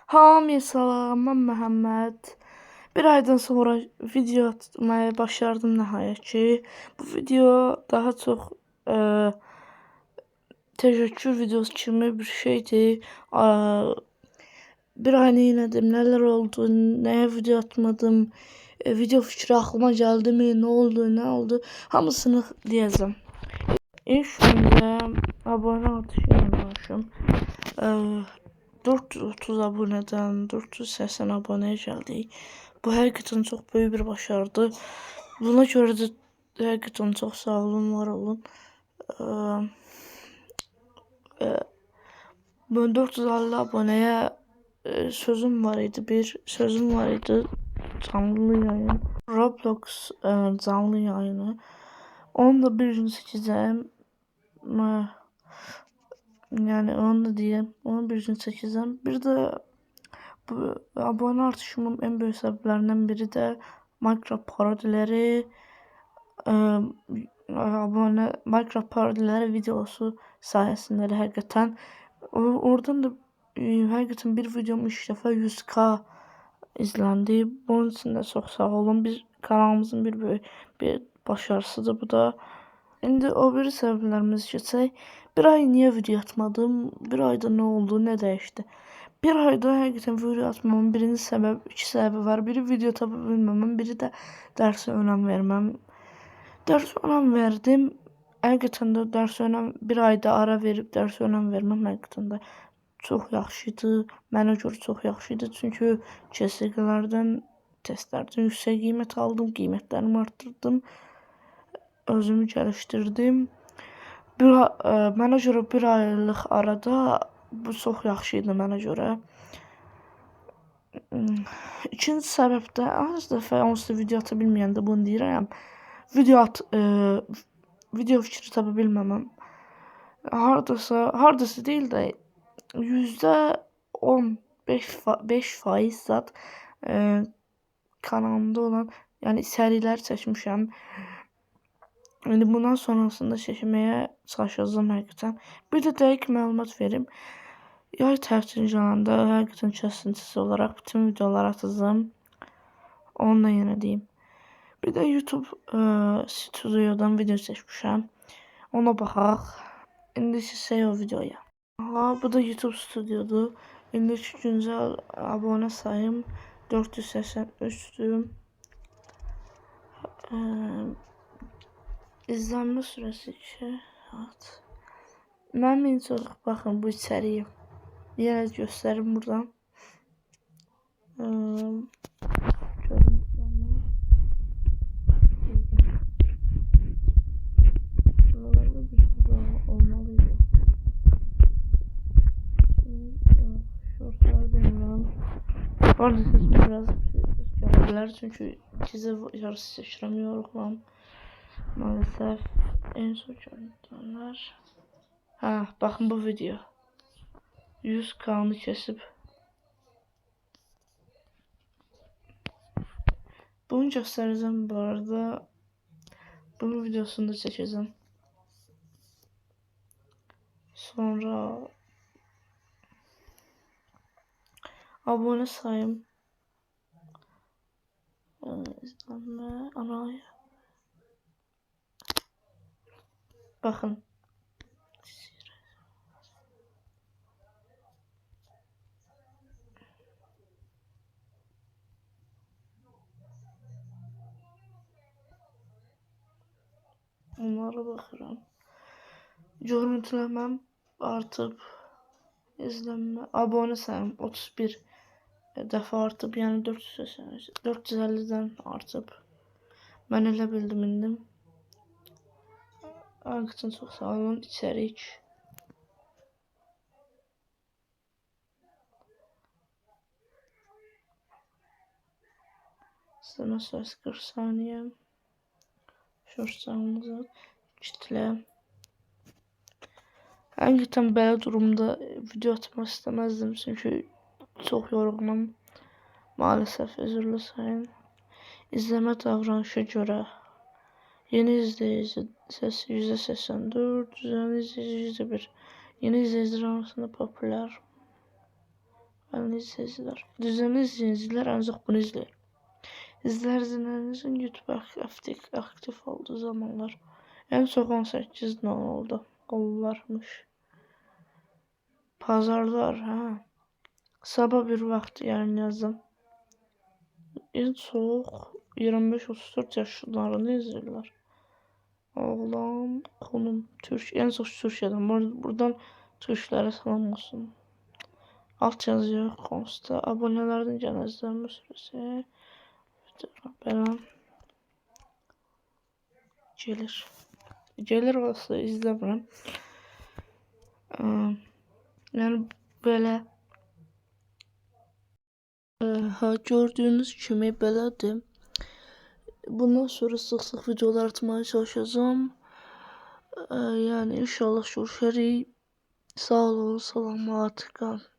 Hamıya salam, mən Məhəmməd. Bir aydan sonra video atmaya başardım nəhayət ki. Bu video daha çox təşəkkür videosu kimi bir şeydir. Bir ay neylədim, nələr oldu, nəyə video atmadım, video fikri aklıma geldi mi, nə oldu, hamısını deyəcəm. İlk öncə abunə artışı yazmışım. 430 abonədən 480 abonəyə gəldik. Bu həqiqətən çox böyük bir başarıdır. Buna görə də həqiqətən çox sağ olun, var olun. Ben 450 abonəyə sözüm var idi, canlı yayın. Roblox canlı yayını. Onu da bir gün çəkəcəm. Yani onu da diyeyim. Onu bir gün çəkəcəm. Bir de bu abone artışımın en büyük səbəblərindən biri də Minecraft parodiləri, Minecraft parodiləri videosu sayəsində həqiqətən. Oradan da həqiqətən bir videom 3 dəfə 100k izləndi. Bunun üçün də çox sağ olun. Biz kanalımızın bir böyük bir başarısıdır bu da. İndi o biri səbəblərimizi keçək. Bir ay niyə video atmadım? Bir ayda nə oldu, nə dəyişdi? Bir ayda həqiqətən video atmamın birinci səbəbi, iki səbəbi var. Biri video tapa bilməməm, biri də dərsə önəm verməm. Dərsə önəm verdim. Həqiqətən də dərsə önəm, bir ayda ara verib dərsə önəm verməm həqiqətən də çox yaxşıydı. Mənə görə çox yaxşıydı. Çünki CSG-lərdən, testlərdən yüksək qiymət aldım, qiymətlərimi arttırdım. Özümü gəlişdirdim. Mənə görə bir aylıq arada bu çox yaxşıydı mənə görə. İkinci səbəb də az dəfə onsuz da video ata bilməyəndə bunu deyirəm. Video fikri tapa bilməməm. Hardasa deyil də %15% zat kanalımda olan, yəni sərilər çəkmişəm. İndi bundan sonrasında çəkməyə çalışacağım həqiqətən. Bir də dəqiq məlumat verim. Yay tətili zamanında həqiqətən kəsintisiz olaraq bütün videoları atacağım. Onu da yenə deyim. Bir də YouTube stüdyodan video çəkmişəm. Ona baxaq. İndi sizə o videoya. Bu da YouTube stüdyodur. İndiki güncəl abunə sayım 483'dür. İzlenme süresi 2 saat. Mənim en çox baxın bu içəriyi. Yenə göstərim buradan. Buralarda bir şey olmalıydı. Şortları deniyorum. Bu arada sesim biraz görebilir çünkü size yarısı seçiremiyorum. Maalesef en son görüntüler. Bakın bu video. 100k'nı kesip bunu göstereceğim bu arada. Bunun videosunu da çekeceğim. Sonra abone sayım, izlenme, anaya. Bakın. Onlara bakıram. Görüntüləməm artıb, izlənmə, abunə sayım 31 dəfə artıb, yəni 450-dən artıb. Mən elə bildim indi. Həqiqətən çox sağ olun. İçərik. İzləmə sürəsi 40 saniyə. Şortlarımızı kitle. Həqiqətən belə durumda video atmaq istəməzdim çünki çox yorğunum. Maalesef özürlü sayın. İzləmə davranışa görə yeni izleyici sesi %84, düzenli izleyici %1. Yeni izleyiciler arasında popüler. düzenli izleyiciler. Düzenli izleyiciler ancak bunu izler. İzlerinizin YouTube aktif olduğu zamanlar. En çok 18 ne oldu? Olurlarmış. Pazarlar ha. Sabah bir vakti yani yazdım. En çok 25-34 yaşlarını izliyorlar. Oğlan konum en çok Türkiye'den. Buradan Türklere selam olsun. Alt yazıyor konsta. Abonelerden gelen izlenme süresi. Benim gelir. Gelir olsa izlemirəm. Yani böyle gördüğünüz kimi belədir. Bundan sonra sık videolar atmaya çalışacağım. Yani inşallah görüşərik. Sağ olun, salamat qalın.